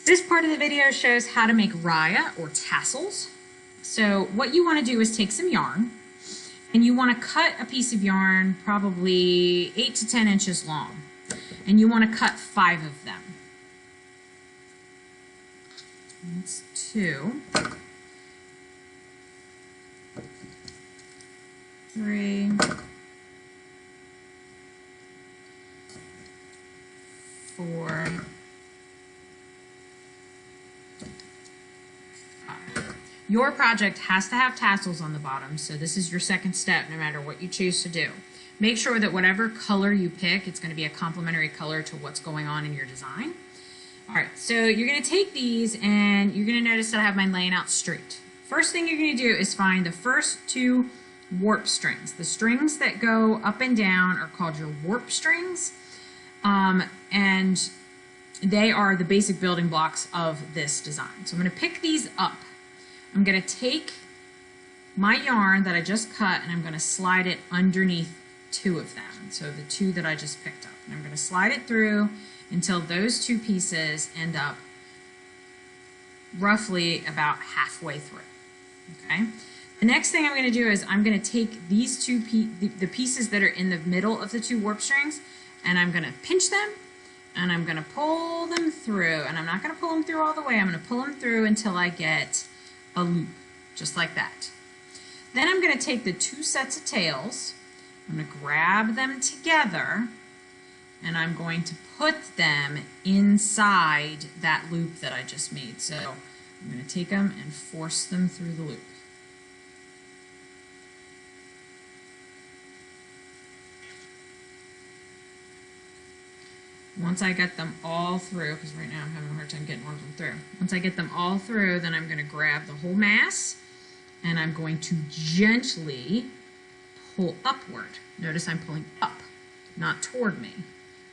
This part of the video shows how to make rya or tassels. So what you want to do is take some yarn and you want to cut a piece of yarn probably 8 to 10 inches long, and you want to cut 5 of them. That's 2, 3, 4, 5. Your project has to have tassels on the bottom, so this is your second step no matter what you choose to do. Make sure that whatever color you pick, it's going to be a complementary color to what's going on in your design. Alright, so you're going to take these and you're going to notice that I have mine laying out straight. First thing you're going to do is find the first 2 warp strings. The strings that go up and down are called your warp strings, and they are the basic building blocks of this design. So I'm going to pick these up. I'm going to take my yarn that I just cut and I'm going to slide it underneath 2 of them. So the 2 that I just picked up. And I'm going to slide it through until those 2 pieces end up roughly about halfway through. Okay. The next thing I'm going to do is I'm going to take these the pieces that are in the middle of the 2 warp strings, and I'm going to pinch them and I'm going to pull them through. And I'm not going to pull them through all the way. I'm going to pull them through until I get a loop, just like that. Then I'm going to take the 2 sets of tails, I'm going to grab them together, and I'm going to put them inside that loop that I just made. So I'm going to take them and force them through the loop. Once I get them all through, because right now I'm having a hard time getting one of them through. Once I get them all through, then I'm going to grab the whole mass and I'm going to gently pull upward. Notice I'm pulling up, not toward me.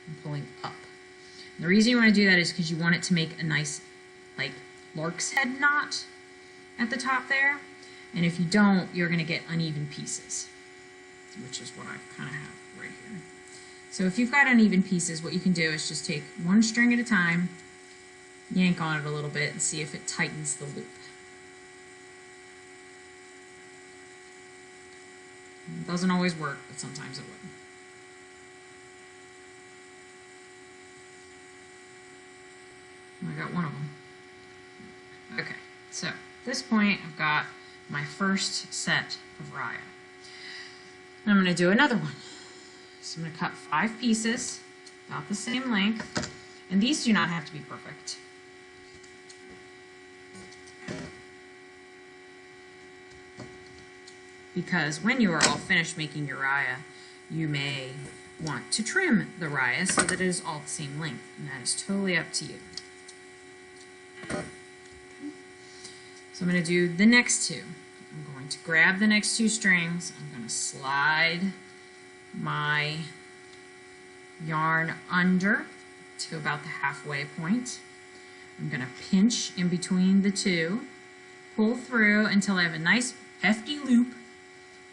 I'm pulling up. And the reason you want to do that is because you want it to make a nice, like, lark's head knot at the top there. And if you don't, you're going to get uneven pieces, which is what I kind of have right here. So if you've got uneven pieces, what you can do is just take 1 string at a time, yank on it a little bit, and see if it tightens the loop. It doesn't always work, but sometimes it will. I got one of them. Okay, so at this point I've got my first set of rya. And I'm going to do another one. So I'm going to cut 5 pieces, about the same length, and these do not have to be perfect. Because when you are all finished making your rya, you may want to trim the rya so that it is all the same length, and that is totally up to you. So I'm going to do the next 2. I'm going to grab the next 2 strings, I'm going to slide my yarn under to about the halfway point. I'm going to pinch in between the 2, pull through until I have a nice hefty loop.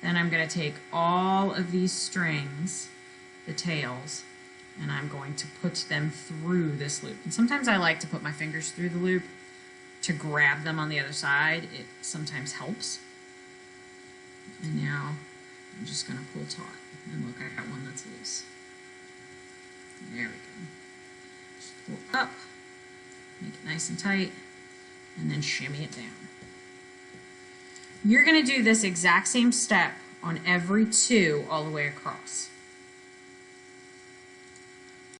Then I'm going to take all of these strings, the tails, and I'm going to put them through this loop. And sometimes I like to put my fingers through the loop to grab them on the other side. It sometimes helps. And now I'm just going to pull taut. And look, I got one that's loose. There we go. Just pull up, make it nice and tight, and then shimmy it down. You're going to do this exact same step on every 2 all the way across.